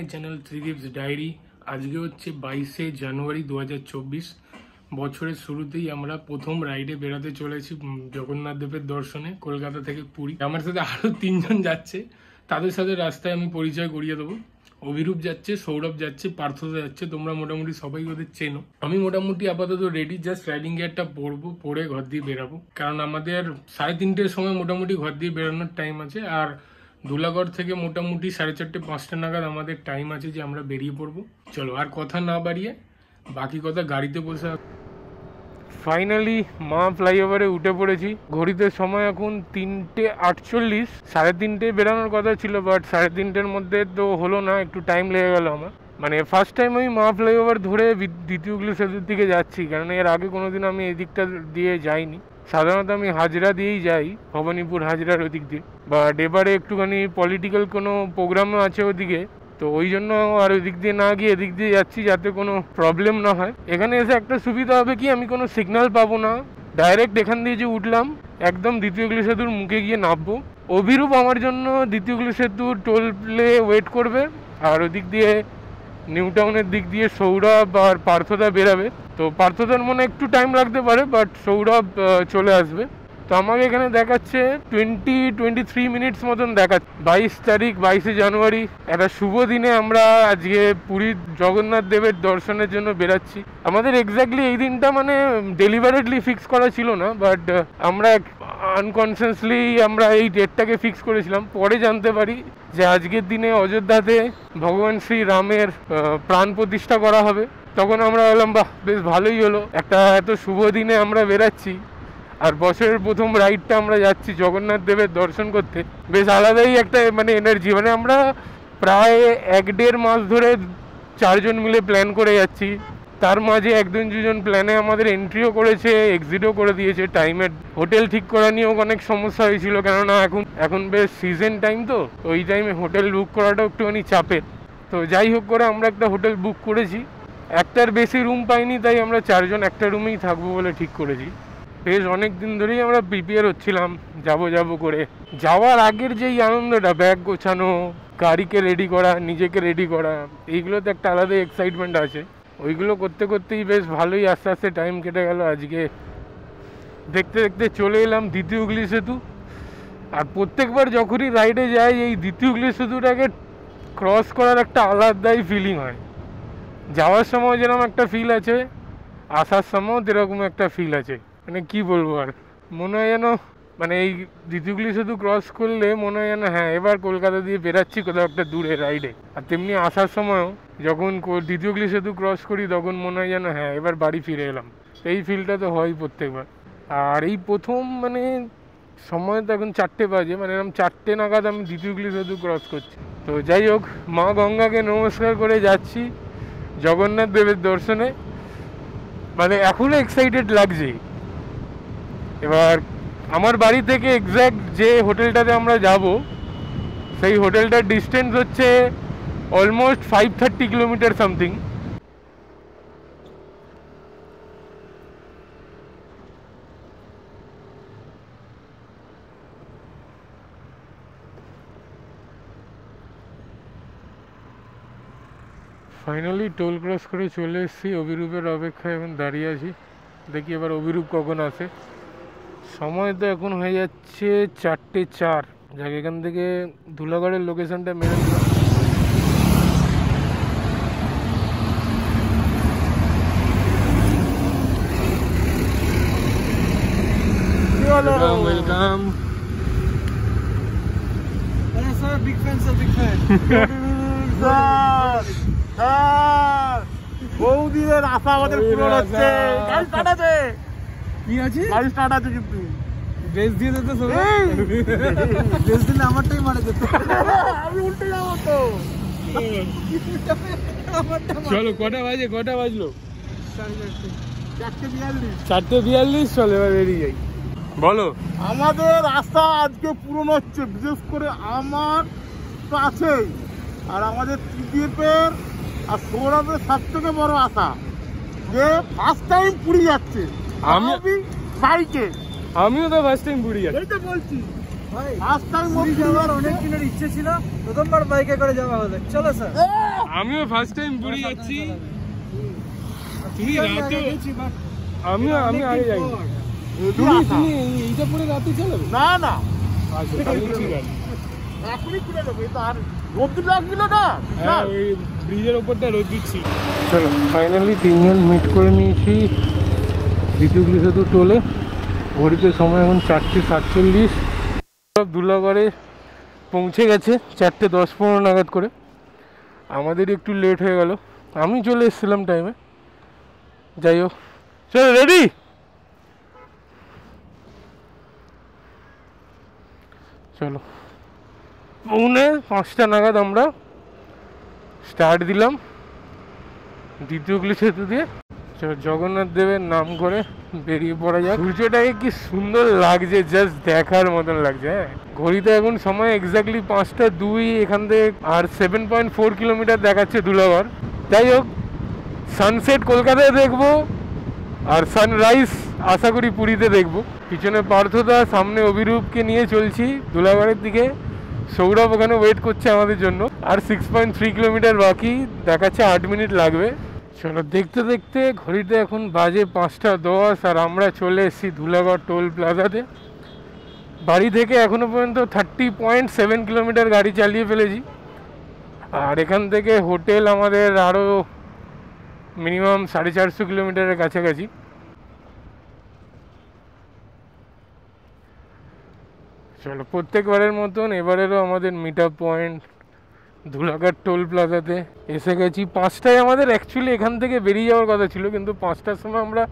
My channel ত্রিদীপস diary. আজকে হচ্ছে 22শে জানুয়ারি 2024। বছরের শুরুতেই আমরা প্রথম রাইডে বেড়াতে চলেছি জগন্নাথ দেবের দর্শনে, কলকাতা থেকে পুরী। আমার সাথে আরো 3 জন যাচ্ছে, তাদের সাথে রাস্তায় আমি পরিচয় করিয়ে দেবো। অভিরূপ যাচ্ছে, সৌরভ যাচ্ছে, পার্থদা যাচ্ছে। তোমরা মোটামুটি সবাই ওদের চেনো। আমি মোটামুটি আপাতত রেডি, জাস্ট রাইডিং গিয়ারটা পরবো, পরে ঘর দিয়ে বেরাবো। কারণ আমাদের 3:30-র সময় মোটামুটি ঘর দিয়ে বেরোনোর টাইম আছে। আর ধুলাগড় থেকে মোটামুটি 4:30-5টা নাগাদ আমাদের টাইম আছে যে আমরা বেরিয়ে পড়বো। চলো আর কথা না বাড়িয়ে বাকি কথা গাড়িতে বসে। ফাইনালি মা ফ্লাইওভারে উঠে পড়েছি। ঘড়িতে সময় এখন 3:48। 3:30 বেরানোর কথা ছিল, বাট 3:30-এর মধ্যে তো হলো না, একটু টাইম লেগে গেল আমার। মানে ফার্স্ট টাইম আমি মা ফ্লাইওভার ধরে দ্বিতীয়গুলি সেতুর দিকে যাচ্ছি, কারণ এর আগে কোনোদিন আমি এই দিকটা দিয়ে যাইনি। সাধারণত আমি হাজরা দিয়েই যাই, ভবানীপুর হাজরার ওদিক দিয়ে। বাট এবারে একটুখানি পলিটিক্যাল কোনো প্রোগ্রামও আছে ওদিকে, তো ওই জন্য আর ওই দিক দিয়ে না গিয়ে এদিক দিয়ে যাচ্ছি, যাতে কোনো প্রবলেম না হয়। এখানে এসে একটা সুবিধা হবে কি, আমি কোনো সিগন্যাল পাবো না, ডাইরেক্ট এখান দিয়ে যে উঠলাম একদম দ্বিতীয়গুলি সেতুর মুখে গিয়ে নামবো। অভিরূপ আমার জন্য দ্বিতীয়গুলি সেতুর টোল প্লে ওয়েট করবে, আর ওদিক দিয়ে নিউ টাউনের দিক দিয়ে সৌরভ আর পার্থদা বেরাবে। তো পার্থদার মনে একটু টাইম লাগতে পারে, বাট সৌরভ চলে আসবে। তো আমাকে এখানে দেখাচ্ছে 20-23 মিনিটস মতন দেখাচ্ছে। 22 তারিখ 22শে জানুয়ারি, একটা শুভ দিনে আমরা আজকে পুরীর জগন্নাথ দেবের দর্শনের জন্য বেরাচ্ছি। আমাদের এক্স্যাক্টলি এই দিনটা মানে ডেলিভারেটলি ফিক্স করা ছিল না, বাট আমরা আনকনসিয়াসলি আমরা এই ডেটটাকে ফিক্স করেছিলাম। পরে জানতে পারি যে আজকের দিনে অযোধ্যাতে ভগবান শ্রী রামের প্রাণ প্রতিষ্ঠা করা হবে। তখন আমরা বললাম বাহ, বেশ ভালোই হলো, একটা এত শুভ দিনে আমরা বেরাচ্ছি আর বছরের প্রথম রাইডটা আমরা যাচ্ছি জগন্নাথ দেবের দর্শন করতে। বেশ আলাদাই একটা মানে এনার্জি। মানে আমরা প্রায় 1-1.5 মাস ধরে 4 জন মিলে প্ল্যান করে যাচ্ছি। তার মাঝে 1-2 জন প্ল্যানে আমাদের এন্ট্রিও করেছে, এক্সিটও করে দিয়েছে। টাইমের হোটেল ঠিক করা নিয়েও অনেক সমস্যা হয়েছিল, কেননা এখন বেশ সিজন টাইম, তো ওই টাইমে হোটেল বুক করাটাও একটুখানি চাপের। তো যাই হোক করে আমরা একটা হোটেল বুক করেছি। একটার বেশি রুম পাইনি, তাই আমরা 4 জন একটা রুমেই থাকবো বলে ঠিক করেছি। বেশ অনেক দিন ধরেই আমরা প্রিপেয়ার হচ্ছিলাম যাবো করে। যাওয়ার আগের যেই আনন্দটা, ব্যাগ গোছানো, গাড়িকে রেডি করা, নিজেকে রেডি করা, এইগুলোতে একটা আলাদা এক্সাইটমেন্ট আছে। ওইগুলো করতে করতেই বেশ ভালোই আস্তে আস্তে টাইম কেটে গেল। আজকে দেখতে দেখতে চলে এলাম দ্বিতীয় হুগলি সেতু। আর প্রত্যেকবার যখনই রাইডে যাই, এই দ্বিতীয় হুগলি সেতুটাকে ক্রস করার একটা আলাদাই ফিলিং হয়। যাওয়ার সময় যেরকম একটা ফিল আছে, আসার সময়ও যেরকম একটা ফিল আছে। মানে কি বলবো, আর মনে হয় যেন মানে এই দ্বিতীয়গুলি সেতু ক্রস করলে মনে হয় যেন হ্যাঁ এবার কলকাতা দিয়ে বেরাচ্ছি কোথাও একটা দূরে রাইডে। আর তেমনি আসার সময়ও যখন দ্বিতীয়গুলি সেতু ক্রস করি, তখন মনে হয় যেন হ্যাঁ এবার বাড়ি ফিরে এলাম। এই ফিলটা তো হয় প্রত্যেকবার। আর এই প্রথম মানে সময় তো এখন 4টে বাজে, মানে এরকম 4টে নাগাদ আমি দ্বিতীয়গুলি সেতু ক্রস করছি। তো যাই হোক, মা গঙ্গাকে নমস্কার করে যাচ্ছি জগন্নাথ দেবের দর্শনে। মানে এখনো এক্সাইটেড লাগছে। এবার আমার বাড়ি থেকে এক্স্যাক্ট যে হোটেলটাতে আমরা যাব, সেই হোটেলটার ডিস্টেন্স হচ্ছে almost 530 kilometre something. Finally toll cross করে চলে এসেছি। অভিরূপের অপেক্ষায় এখন দাঁড়িয়ে আছি, দেখি এবার অভিরূপ কখন আসে। সময় তো এখন হয়ে যাচ্ছে 4:04। যাক, এখান থেকে ধুলাগড়ের লোকেশনটা মেনে নিলাম। Welcome. Big fan sir, big fan. বহুদিনের আশা আমাদের পূরণ হচ্ছে। গাড়ি স্টার্ট আছে, কি আছে? গাড়ি স্টার্ট আছে, কিন্তু ড্রেস দিয়ে দিতে সবাই। ড্রেস দিলে আমারটাই মারা যেত, আমি উল্টে যাবো তো। চলো, কটা বাজলো? 4:42। চলো এবার বেরিয়ে যাই। বলো। আমাদের আশা আজকে পূরণ হচ্ছে, বিশেষ করে আমার তো আছেই, আর আমাদের ত্রিদীপের আর সৌরভের সবথেকে বড় আশা যে ফার্স্ট টাইম পুরী যাচ্ছে। আমি বাইকে, আমিও তো ফার্স্ট টাইম পুরী যাচ্ছি। এইটা বলছি, ফার্স্ট টাইম পুরী যাওয়ার অনেক দিনের ইচ্ছে ছিল, প্রথমবার বাইকে করে যাওয়া হলো। চলো স্যার। আমিও ফার্স্ট টাইম পুরী যাচ্ছি। তুমি রাতে আমি আগে যাই। তুমি এইটা পরে রাতে চালাবে? না না, আচ্ছা ঠিক আছে, এখনই খুলে দেবো। এই তো আর রোদ্দুর লাগছিল না, ওই ব্রিজের ওপরটা রোদ দিচ্ছি। চলো ফাইনালি তিনজন মিট করে নিয়েছি দ্বিতীয়গুলি সেতু টোলে। ঘড়িতে সময় এখন 4:47। সব ধুলাগড়ে পৌঁছে গেছে 4:10-15 নাগাদ করে। আমাদের একটু লেট হয়ে গেল, আমি চলে এসেছিলাম টাইমে। যাই হোক, চলো রেডি। চলো 4:45 নাগাদ আমরা স্টার্ট দিলাম দ্বিতীয়গুলি সেতু দিয়ে। জগন্নাথ দেবের নাম করে বেরিয়ে পড়া যায়। সূর্যটাকে কি সুন্দর লাগছে, জাস্ট দেখার মতন লাগছে। হ্যাঁ, ঘড়িতে এখন সময় এক্স্যাক্টলি 5:02 এখান থেকে, আর 7.4 কিলোমিটার দেখাচ্ছে ধুলাগড়। যাই হোক, সানসেট কলকাতায় দেখবো, আর সানরাইজ আশা করি পুরীতে দেখবো। পিছনে পার্থদা, সামনে অভিরূপকে নিয়ে চলছি ধুলাগড়ের দিকে। সৌরভ ওখানে ওয়েট করছে আমাদের জন্য। আর 6.3 কিলোমিটার বাকি, দেখাচ্ছে 8 মিনিট লাগবে। চলো দেখতে দেখতে ঘড়িতে এখন বাজে 5:10, আর আমরা চলে এসেছি ধুলাগড় টোল প্লাজাতে। বাড়ি থেকে এখনো পর্যন্ত 30.7 কিলোমিটার গাড়ি চালিয়ে ফেলেছি। আর এখান থেকে হোটেল আমাদের আরও মিনিমাম 450 কিলোমিটারের কাছাকাছি। চলো প্রত্যেকবারের মতন এবারেরও আমাদের meet up point Dhulagarh toll প্লাজাতে এসে গেছি। 5টায় আমাদের অ্যাকচুয়ালি এখান থেকে বেরিয়ে যাওয়ার কথা ছিল, কিন্তু 5টার সময় আমরা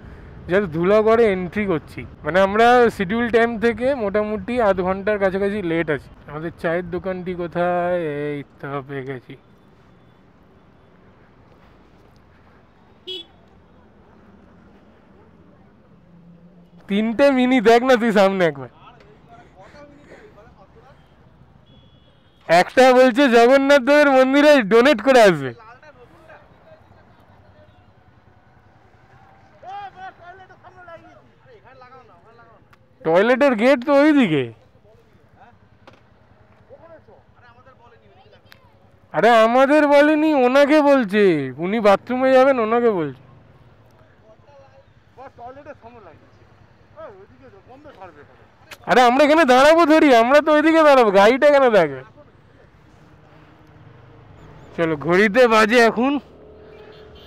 জাস্ট ধুলাগড়ে এন্ট্রি করছি। মানে আমরা শিডিউল টাইম থেকে মোটামুটি আধ ঘন্টার কাছাকাছি লেট আছি। আমাদের চায়ের দোকানটি কোথায়? এই তো পেয়ে গেছি। তিনটে মিনি দেখ না তুই সামনে একবার। একটা বলছে জগন্নাথ দেবের মন্দিরে ডোনেট করে আসবে। টয়লেটের গেট তো ওইদিকে। আরে আমাদের বলেনি, ওনাকে বলছে। উনি বাথরুমে যাবেন, ওনাকে বলছে। আরে আমরা এখানে দাঁড়াবো ধরি, আমরা তো ওইদিকে দাঁড়াবো, গাড়িটা কেন দেখে। চলো ঘড়িতে বাজে এখন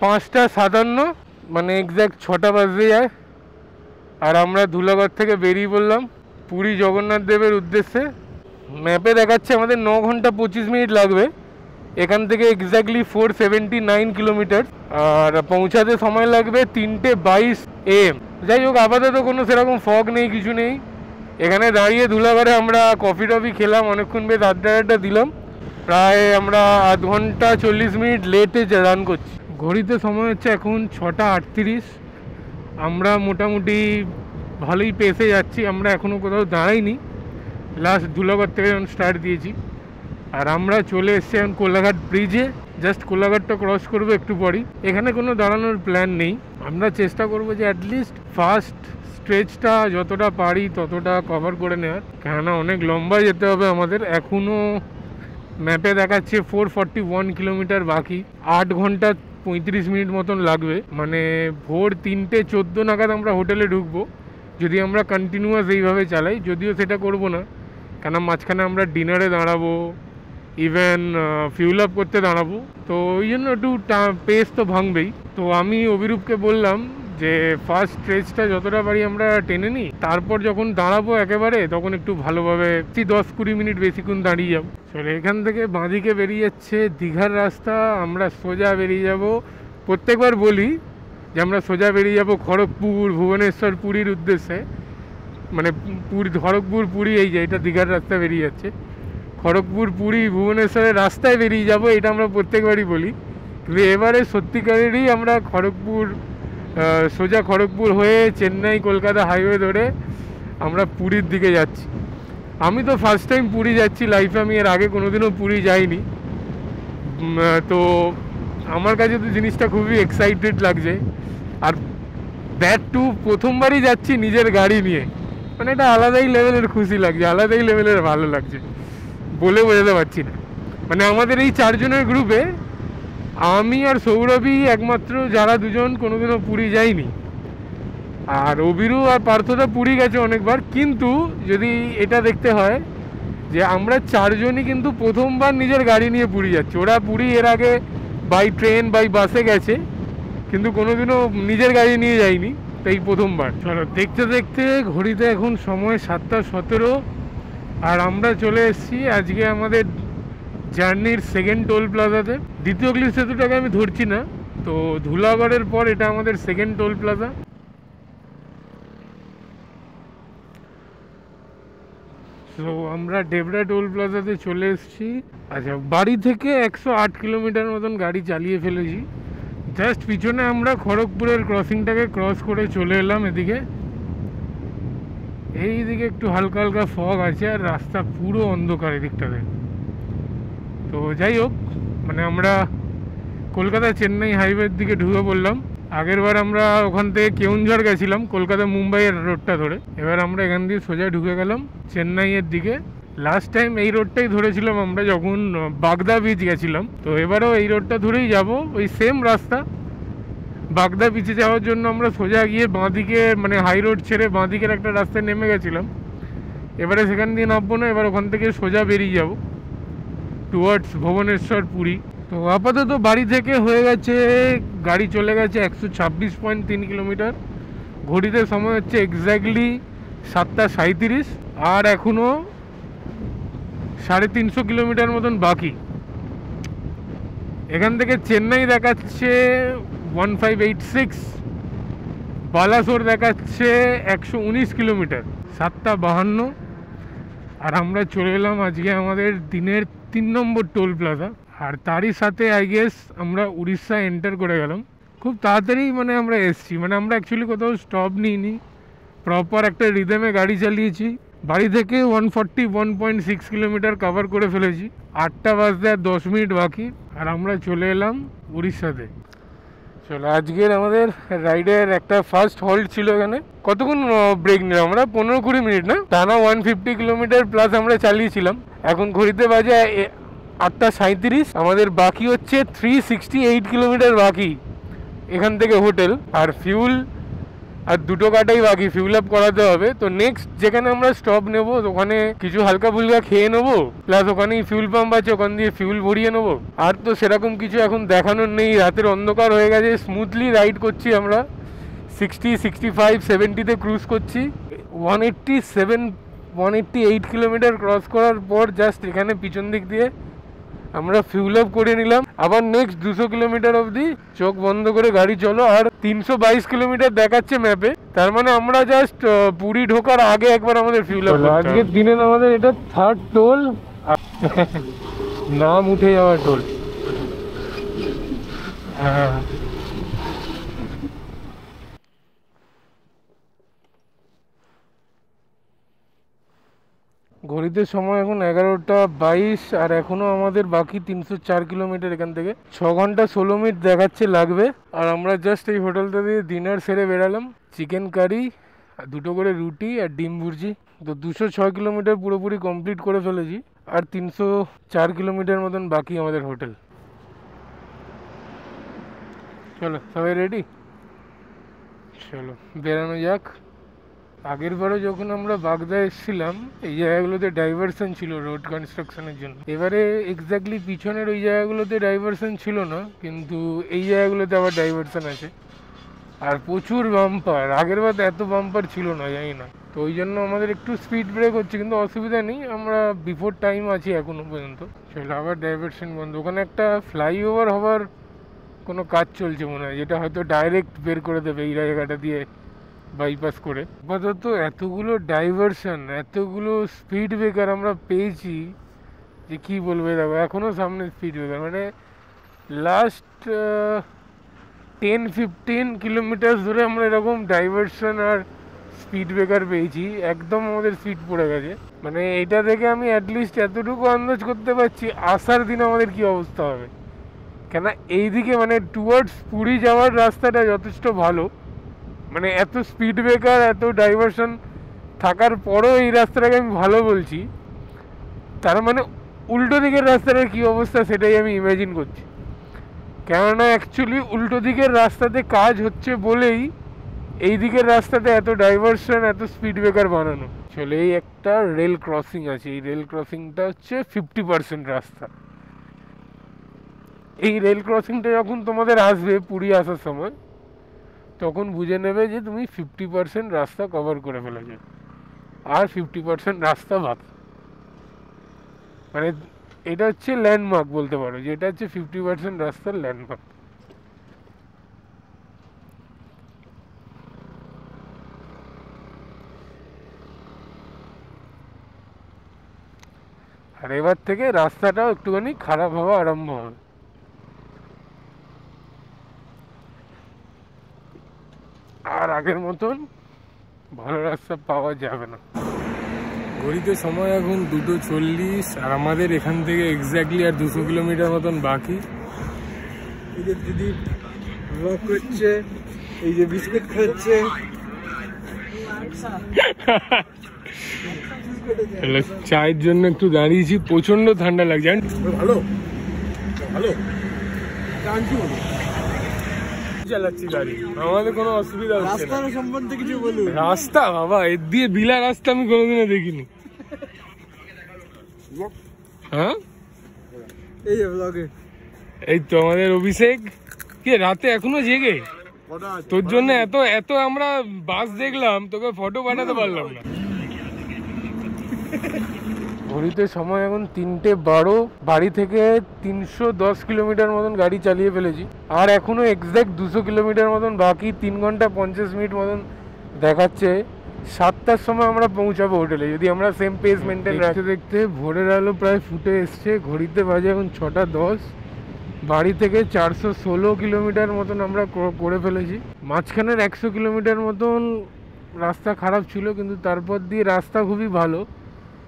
5:57, মানে এক্স্যাক্ট 6টা বাজতে যায়। আর আমরা ধুলাগড় থেকে বেরিয়ে পড়লাম পুরী জগন্নাথ দেবের উদ্দেশ্যে। ম্যাপে দেখাচ্ছে আমাদের 9 ঘন্টা 25 মিনিট লাগবে এখান থেকে, এক্স্যাক্টলি 479 কিলোমিটার। আর পৌঁছাতে সময় লাগবে 3:22 AM। যাই হোক, আপাতত কোনো সেরকম ফগ নেই, কিছু নেই। এখানে দাঁড়িয়ে ধুলাগড়ে আমরা কফি টফি খেলাম, অনেকক্ষণ বেশ আড্ডা দিলাম। প্রায় আমরা আধ ঘন্টা 40 মিনিট লেটে রান করছি। ঘড়িতে সময় হচ্ছে এখন 6:38। আমরা মোটামুটি ভালোই পেসে যাচ্ছি। আমরা এখনও কোথাও দাঁড়াইনি, লাস্ট ধুলাগড় থেকে যখন স্টার্ট দিয়েছি। আর আমরা চলে এসেছি এখন কোলাঘাট ব্রিজে। জাস্ট কোলাঘাটটা ক্রস করবো একটু পরই। এখানে কোনো দাঁড়ানোর প্ল্যান নেই। আমরা চেষ্টা করবো যে অ্যাটলিস্ট ফার্স্ট স্ট্রেচটা যতটা পারি ততটা কভার করে নেওয়ার, কেননা অনেক লম্বা যেতে হবে আমাদের। এখনও ম্যাপে দেখাচ্ছে 441 কিলোমিটার বাকি, 8 ঘন্টা 35 মিনিট মতন লাগবে। মানে ভোর 3:14 নাগাদ আমরা হোটেলে ঢুকবো, যদি আমরা কন্টিনিউয়াস এইভাবে চালাই। যদিও সেটা করবো না, কেন মাঝখানে আমরা ডিনারে দাঁড়াবো, ইভেন ফিউল আপ করতে দাঁড়াবো। তো ওই জন্য একটু পেস তো ভাঙবেই। তো আমি অভিরূপকে বললাম যে ফার্স্ট স্ট্রেচটা যতটা পারি আমরা টেনে নিই, তারপর যখন দাঁড়াবো একেবারে তখন একটু ভালোভাবে 10-20 মিনিট বেশিক্ষণ দাঁড়িয়ে যাবো। চলে এখান থেকে বাঁদিকে বেরিয়ে যাচ্ছে দীঘার রাস্তা। আমরা সোজা বেরিয়ে যাব, প্রত্যেকবার বলি যে আমরা সোজা বেরিয়ে যাব খড়গপুর, ভুবনেশ্বর, পুরীর উদ্দেশ্যে। মানে খড়গপুর পুরী, এই যে এটা দীঘার রাস্তা বেরিয়ে যাচ্ছে। খড়গপুর পুরী ভুবনেশ্বরের রাস্তায় বেরিয়ে যাব, এটা আমরা প্রত্যেকবারই বলি। কিন্তু এবারে সত্যিকারেরই আমরা সোজা খড়গপুর হয়ে চেন্নাই কলকাতা হাইওয়ে ধরে আমরা পুরীর দিকে যাচ্ছি। আমি তো ফার্স্ট টাইম পুরী যাচ্ছি লাইফে, আমি এর আগে কোনোদিনও পুরী যাইনি। তো আমার কাছে তো জিনিসটা খুবই এক্সাইটেড লাগছে। আর দ্যাট টু প্রথমবারই যাচ্ছি নিজের গাড়ি নিয়ে, মানে এটা আলাদাই লেভেলের খুশি লাগছে, আলাদাই লেভেলের ভালো লাগছে, বলে বোঝাতে পারছি না। মানে আমাদের এই 4 জনের গ্রুপে আমি আর সৌরভই একমাত্র যারা দুজন কোনোদিনও পুরী যাইনি, আর অবিরু আর পার্থদা পুরী গেছে অনেকবার। কিন্তু যদি এটা দেখতে হয় যে আমরা চারজনই কিন্তু প্রথমবার নিজের গাড়ি নিয়ে পুরী যাচ্ছি। ওরা পুরী এর আগে বাই ট্রেন বাই বাসে গেছে, কিন্তু কোনোদিনও নিজের গাড়ি নিয়ে যায়নি, তাই প্রথমবার। চলো দেখতে দেখতে ঘড়িতে এখন সময় 7:17, আর আমরা চলে এসেছি আজকে আমাদের জার্নির সেকেন্ড টোল প্লাজাতে। দ্বিতীয় অগ্লি সেতুটাকে আমি ধরছি না, তো ধুলাগড়ের পর এটা আমাদের সেকেন্ড টোল প্লাজা। তো আমরা ডেবরা টোল প্লাজাতে চলে এসেছি। আচ্ছা, বাড়ি থেকে 108 কিলোমিটার মতন গাড়ি চালিয়ে ফেলেছি। জাস্ট পিছনে আমরা খড়গপুরের ক্রসিংটাকে ক্রস করে চলে এলাম এদিকে। এই দিকে একটু হালকা হালকা ফগ আছে, আর রাস্তা পুরো অন্ধকার এদিকটাতে। তো যাই হোক, মানে আমরা কলকাতা চেন্নাই হাইওয়ের দিকে ঢুকে পড়লাম। আগের বার আমরা ওখান থেকে কেউনঝড় গেছিলাম কলকাতা মুম্বাইয়ের রোডটা ধরে, এবার আমরা এখান দিয়ে সোজা ঢুকে গেলাম চেন্নাইয়ের দিকে। লাস্ট টাইম এই রোডটাই ধরেছিলাম আমরা যখন বাগদা বিচ গেছিলাম, তো এবারেও এই রোডটা ধরেই যাব, ওই সেম রাস্তা। বাগদা বিচে যাওয়ার জন্য আমরা সোজা গিয়ে বাঁদিকে, মানে হাই রোড ছেড়ে বাঁদিকের একটা রাস্তায় নেমে গেছিলাম। এবারে সেখান দিয়ে নামবো না, এবার ওখান থেকে সোজা বেরিয়ে যাব টুয়ার্ডস ভুবনেশ্বর পুরী। তো আপাতত বাড়ি থেকে হয়ে গেছে, গাড়ি চলে গেছে 126.3 কিলোমিটার। ঘড়িতে সময় হচ্ছে এক্স্যাক্টলি 7:37, আর এখনও 350 কিলোমিটার মতন বাকি। এখান থেকে চেন্নাই দেখাচ্ছে 1586, বালাসোর দেখাচ্ছে 119 কিলোমিটার, 7:52। আর আমরা চলে এলাম আজকে আমাদের দিনের 3 নম্বর টোল প্লাজা। আর তারই সাথে আই গেস আমরা উড়িষ্যা এন্টার করে গেলাম খুব তাড়াতাড়ি। মানে আমরা এসছি, মানে আমরা অ্যাকচুয়ালি কোথাও স্টপ নিইনি, প্রপার একটা রিদমে গাড়ি চালিয়েছি। বাড়ি থেকে 141.6 কিলোমিটার কভার করে ফেলেছি। 8টা বাজতে আর 10 মিনিট বাকি, আর আমরা চলে এলাম উড়িষ্যাতে। চলো, আজকের আমাদের রাইডের একটা ফার্স্ট হল্ট ছিল এখানে। কতক্ষণ ব্রেক নিলাম আমরা? 15-20 মিনিট না, টানা 150 কিলোমিটার প্লাস আমরা চালিয়েছিলাম। এখন ঘড়িতে বাজে 8:37। আমাদের বাকি হচ্ছে 368 কিলোমিটার বাকি এখান থেকে হোটেল, আর ফিউল আর দুটো কাটাই বাকি, ফিউল আপ করাতে হবে। তো নেক্সট যেখানে আমরা স্টপ নেবো ওখানে কিছু হালকা ফুলকা খেয়ে নেবো, প্লাস ওখানেই ফিউল পাম্প আছে, ওখান দিয়ে ফিউল ভরিয়ে নেবো। আর তো সেরকম কিছু এখন দেখানোর নেই, রাতের অন্ধকার হয়ে গেছে। স্মুথলি রাইড করছি আমরা, 60, 65, 70-তে ক্রুজ করছি। 188 কিলোমিটার ক্রস করার পর জাস্ট এখানে পিছন দিক দিয়ে আমরা ফিউল আপ করে নিলাম। আবার নেক্সট 200 কিলোমিটার অবধি চোখ বন্ধ করে গাড়ি চলো। আর 322 কিলোমিটার দেখাচ্ছে ম্যাপে, তার মানে আমরা জাস্ট পুরী ঢোকার আগে একবার আমাদের ফিউল আপ। আজকের দিনের আমাদের এটা 3rd টোল, নাম উঠে যাওয়ার টোল। হ্যাঁ, ঘড়িতে সময় এখন 11:22, আর এখনো আমাদের বাকি 304 কিলোমিটার। এখান থেকে 6 ঘন্টা 16 মিনিট দেখাচ্ছে লাগবে। আর আমরা জাস্ট এই হোটেলটা দিয়ে ডিনার সেরে বেরালাম, চিকেন কারি আর 2টো করে রুটি আর ডিম ভুর্জি। তো 206 কিলোমিটার পুরোপুরি কমপ্লিট করে ফেলেছি, আর 304 কিলোমিটার মতন বাকি আমাদের হোটেল। চলো সবাই রেডি, চলো বেরানো যাক। আগের বারে যখন আমরা বাগদা এসেছিলাম এই জায়গাগুলোতে ডাইভারশন ছিল রোড কনস্ট্রাকশনের জন্য। এবারে এক্স্যাক্টলি পিছনের ওই জায়গাগুলোতে ডাইভারশন ছিল না, কিন্তু এই জায়গাগুলোতে আবার ডাইভারশন আছে। আর প্রচুর বাম্পার, আগের বার এত বাম্পার ছিল না, জানি না। তো ওই জন্য আমাদের একটু স্পিড ব্রেক হচ্ছে, কিন্তু অসুবিধা নেই, আমরা বিফোর টাইম আছি এখনো পর্যন্ত। চলো, আবার ডাইভারশন বন্ধ। ওখানে একটা ফ্লাইওভার হওয়ার কোনো কাজ চলছে মনে হয়, যেটা হয়তো ডাইরেক্ট বের করে দেবে এই জায়গাটা দিয়ে বাইপাস করে। আপাতত এতগুলো ডাইভারশন, এতগুলো স্পিড ব্রেকার আমরা পেয়েছি যে কি বলবো। দেখো এখনও সামনে স্পিড ব্রেকার, মানে লাস্ট 10-15 কিলোমিটার ধরে আমরা এরকম ডাইভারশন আর স্পিড ব্রেকার পেয়েছি। একদম আমাদের স্পিড পড়ে গেছে। মানে এটা দেখে আমি অ্যাটলিস্ট এতটুকু আন্দাজ করতে পারছি আসার দিন আমাদের কি অবস্থা হবে। কেন এইদিকে মানে টুয়ার্ডস পুরী যাওয়ার রাস্তাটা যথেষ্ট ভালো, মানে এত স্পিড ব্রেকার এত ডাইভারশন থাকার পরও এই রাস্তাটাকে আমি ভালো বলছি, তার মানে উল্টো দিকের রাস্তাটার কী অবস্থা সেটাই আমি ইমাজিন করছি। কেননা অ্যাকচুয়ালি উল্টো দিকের রাস্তাতে কাজ হচ্ছে বলেই এই দিকের রাস্তাতে এত ডাইভারশন, এত স্পিড ব্রেকার বানানো। চলে এই একটা রেল ক্রসিং আছে, এই রেল ক্রসিংটা হচ্ছে 50% রাস্তা। এই রেল ক্রসিংটা যখন তোমাদের আসবে পুরী আসার সময়, তখন বুঝে নেবে যে তুমি 50% রাস্তা কভার করে ফেলেছো, আর 50% রাস্তা বাকি। মানে এটা হচ্ছে ল্যান্ডমার্ক বলতে পারো, যে এটা হচ্ছে 50% রাস্তার ল্যান্ডমার্ক। আর এবার থেকে রাস্তাটাও একটুখানি খারাপ হওয়া আরম্ভ হবে। আর আগের মতন ভালো রাস্তা পাওয়া যাবে না। ঘড়িতে সময় এখন 2:40, আর আমাদের এখান থেকে এক্স্যাক্টলি আর 200 কিলোমিটার মতন বাকি। এদের দিদি ব্লগ করছে, এই যে বিস্কুট খাচ্ছে। চায়ের জন্য একটু দাঁড়িয়েছি, প্রচন্ড ঠান্ডা লাগছে। ভালো ভালো চালাচ্ছি গাড়ি, আমাদের কোনো অসুবিধা হচ্ছে না। রাস্তার সম্বন্ধে কিছু বলুন। রাস্তা বাবা, এর দিয়ে বিলা রাস্তা আমি কোনোদিনও দেখিনি। হ্যাঁ এই যে ব্লগে এই তো আমাদের অভিষেক, কে রাতে এখনো জেগে, তোর জন্য এত এত আমরা বাস দেখলাম, তোকে ফটো পাঠাতে পারলাম না। ঘড়িতে সময় এখন 3:12, বাড়ি থেকে 310 কিলোমিটার মতন গাড়ি চালিয়ে ফেলেছি, আর এখনো এক্সাক্ট 200 কিলোমিটার মতন বাকি। 3 ঘন্টা 50 মিনিট মতন দেখাচ্ছে। 7টার সময় আমরা পৌঁছাবো হোটেলে, যদি আমরা সেম পেস মেনটেন রাখতে। দেখতে ভোরের আলো প্রায় ফুটে এসছে, ঘড়িতে বাজে এখন 6:10। বাড়ি থেকে 416 কিলোমিটার মতন আমরা করে ফেলেছি। মাঝখানের 100 কিলোমিটার মতন রাস্তা খারাপ ছিল, কিন্তু তারপর দিয়ে রাস্তা খুবই ভালো।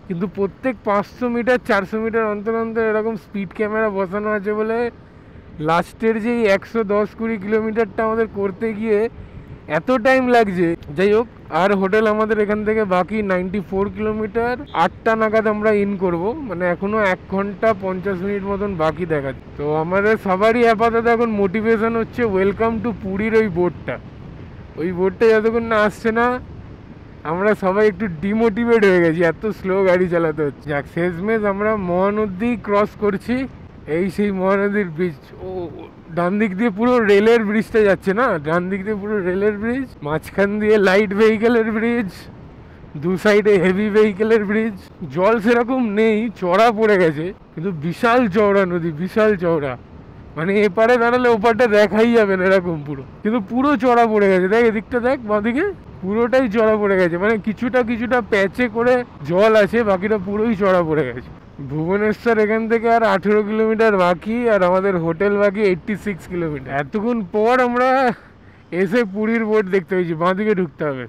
কিন্তু প্রত্যেক 500 মিটার 400 মিটার অন্তর অন্তর এরকম স্পিড ক্যামেরা বসানো আছে বলে লাস্টের যেই 110-20 কিলোমিটারটা আমাদের করতে গিয়ে এত টাইম লাগছে। যাই হোক, আর হোটেল আমাদের এখান থেকে বাকি 94 কিলোমিটার। 8টা নাগাদ আমরা ইন করব, মানে এখনো 1 ঘন্টা 50 মিনিট মতন বাকি দেখাচ্ছে। তো আমাদের সবারই আপাতত এখন মোটিভেশন হচ্ছে ওয়েলকাম টু পুরীর ওই বোর্ডটা। ওই বোর্ডটা যতক্ষণ না আসছে না, আমরা সবাই একটু ডিমোটিভেট হয়ে গেছি, এত স্লো গাড়ি চালাতে হচ্ছে। যাক, শেষমেশ আমরা মহানদী ক্রস করছি। এই সেই মহানদীর ব্রিজ, ও ডান দিক দিয়ে পুরো রেলের ব্রিজটা যাচ্ছে না, ডান দিক দিয়ে পুরো রেলের ব্রিজ, মাঝখান দিয়ে লাইট ভেহিকেলের ব্রিজ, দু সাইডে হেভি ভেহিকেলের ব্রিজ। জল সেরকম নেই, চড়া পড়ে গেছে, কিন্তু বিশাল চওড়া নদী, বিশাল চওড়া। মানে এপারে দাঁড়ালে ওপারটা দেখাই যাবে না এরকম পুরো, কিন্তু পুরো চড়া পড়ে গেছে। দেখ এদিকটা, দেখ বাঁদিকে পুরোটাই চড়া পড়ে গেছে। মানে কিছুটা কিছুটা প্যাচে করে জল আছে, বাকিটা পুরোই চড়া পড়ে গেছে। ভুবনেশ্বর এখান থেকে আর 18 কিলোমিটার বাকি, আর আমাদের হোটেল বাকি 86 কিলোমিটার। এতক্ষণ পর আমরা এসে পুরীর বোর্ড দেখতে পেয়েছি। বাঁদিকে ঢুকতে হবে,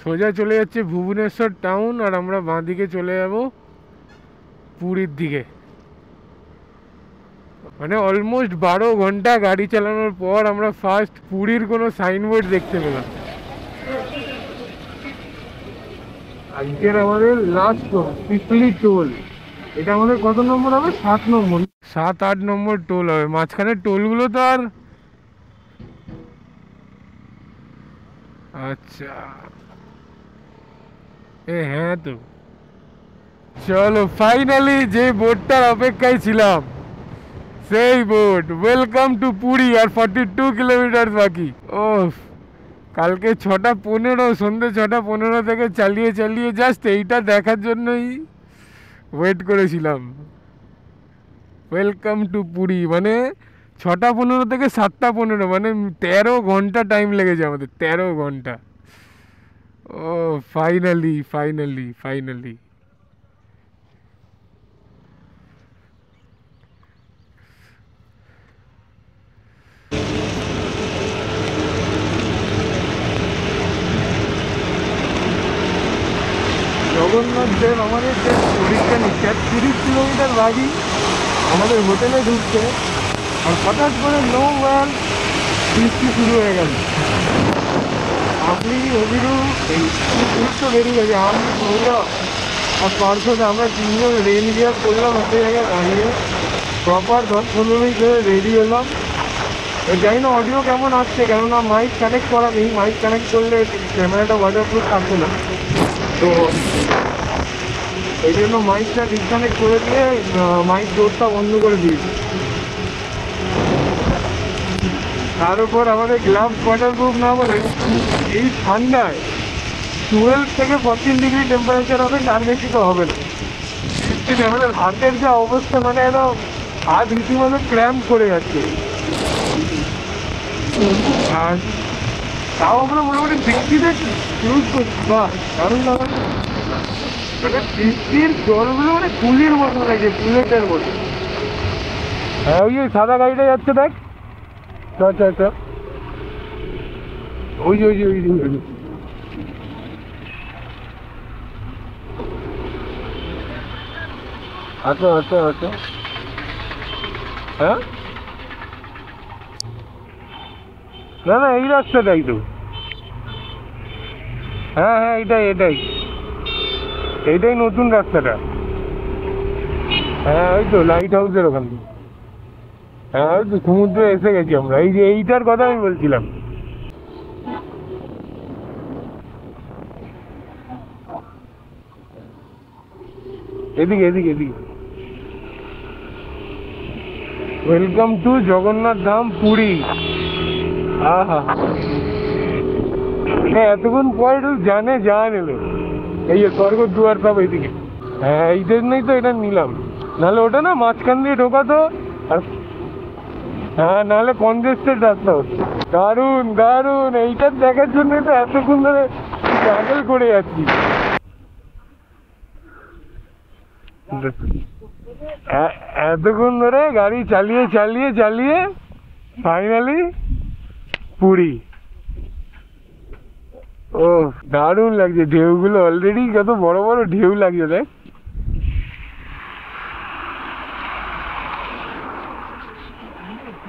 সোজা চলে যাচ্ছে ভুবনেশ্বর টাউন, আর আমরা বাঁদিকে চলে যাব পুরীর দিকে। মানে অলমোস্ট 12 ঘন্টা গাড়ি চালানোর পর আমরা ফার্স্ট পুরীর কোনো সাইনবোর্ড দেখতে পেলাম। আজকের আমাদের লাস্ট পিপলি টোল। এটা আমাদের কত নম্বর হবে? 7 নম্বর, 7-8 নম্বর টোল হবে। মাঝখানে টোলগুলো তো আর, আচ্ছা হ্যাঁ, তো চলো ফাইনালি যে বোর্ডটার অপেক্ষায় ছিলাম, সেই বোর্ড, ওয়েলকাম টু পুরী। আর 42 কিলোমিটার বাকি। ও কালকে 6:15, সন্ধ্যে 6:15 থেকে চালিয়ে চালিয়ে জাস্ট এইটা দেখার জন্যই ওয়েট করেছিলাম। ওয়েলকাম টু পুরী, মানে 6:15 থেকে 7:15, মানে 13 ঘন্টা টাইম লেগেছে আমাদের, 13 ঘন্টা। ও ফাইনালি ফাইনালি ফাইনালি। জগন্নাথ দেব আমাদের যে পরীক্ষা নিচ্ছে, 30 কিলোমিটার বাকি আমাদের হোটেলে ঢুকছে, আর হঠাৎ করে নো ওয়ান বৃষ্টি শুরু হয়ে গেল। আপনি অভিরু এই তো বেরিয়ে গেছে, আমি সৌরভ আর পার্শ্বতে আমরা 3জন রেল গিয়ার করলাম একটা জায়গায় দাঁড়িয়ে। প্রপার 10-15 মিনিট ধরে রেডি হলাম। জানি না অডিও কেমন আসছে, কেননা মাইক কানেক্ট করা নেই। মাইক কানেক্ট করলে ক্যামেরাটা ওয়াটারপ্রুফ থাকবে না, তো এই জন্য মাইকটা ডিসকানেক্ট করে দিয়ে মাইক ডোরটা বন্ধ করে দিয়েছি। তার উপর আমাদের গ্লাভস ওয়াটারপ্রুফ না বলে এই ঠান্ডায় 12 থেকে 14 ডিগ্রি টেম্পারেচার হবে, তার বেশি তো হবে না। আমাদের হাতের যা অবস্থা, মানে একদম হাত রীতিমতো ক্র্যাম্প করে যাচ্ছে। আর তাও আমরা মোটামুটি বৃষ্টিতে ইউজ করছি, বা কারণ বৃষ্টির জলগুলো মানে পুলের মতো লাগছে, পুলেটের মতো। হ্যাঁ, ওই সাদা গাড়িটা যাচ্ছে, দেখ। আচ্ছা আচ্ছা, ওই যে ওই যে ওই যে আচ্ছা আচ্ছা আচ্ছা, হ্যাঁ না না, এই রাস্তাটাই তো। হ্যাঁ হ্যাঁ, এইটাই নতুন রাস্তাটা। হ্যাঁ, ওই তো লাইট হাউসের ওখান থেকে। হ্যাঁ, ওই তো সমুদ্রে এসে গেছি আমরা। এই যে এইটার কথা আমি বলছিলাম। এদিকে এদিকে এদিকে। Welcome to Jagannath Dham Puri. আহা, এতক্ষণ পরে জানে জান এলো। এই যে স্বর্গ দুয়ার সব এইদিকে। হ্যাঁ, এই জন্যই তো এটা নিলাম, নাহলে ওটা না মাঝখান দিয়ে ঢোকাতো। আর হ্যাঁ, নাহলে কনজেস্টেড রাস্তা হচ্ছে। দারুণ দারুণ, এইটা দেখার জন্য তো এতক্ষণ ধরে ট্রাভেল করে যাচ্ছি। এতক্ষণ ধরে গাড়ি চালিয়ে চালিয়ে চালিয়ে ফাইনালি পুরী। ও দারুণ লাগছে, ঢেউগুলো অলরেডি কত বড় বড় ঢেউ লাগছে, দেখ।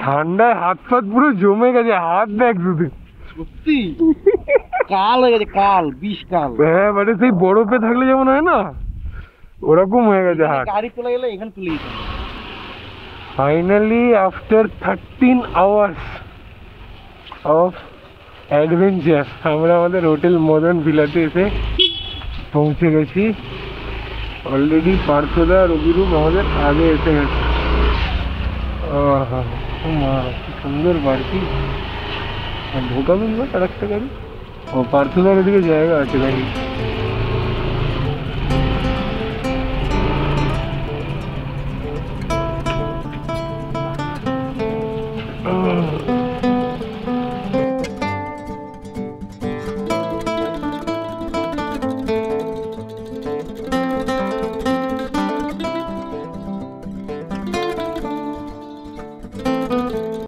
ঠান্ডায় হাত ফাত পুরো জমে গেছে, হাত দেখ শুধু। সত্যি কাল হয়ে গেছে, কাল 20 কাল। হ্যাঁ, মানে সেই বরফে থাকলে যেমন হয় না, ওরকম হয়ে গেছে হাত। গাড়ি চলে গেলে এখানে তুলে দিতে হবে। Finally after 13 hours of adventure আমরা আমাদের হোটেল মদন ভিলাতে এসে পৌঁছে গেছি। অলরেডি পার্থদা রবিরূপ আমাদের আগে এসে গেছে। মা, কি সুন্দর বাড়ি। ঢোকাবেন না আর একটা গাড়ি। ও পার্থদার ওদিকে জায়গা আছে গাড়ি।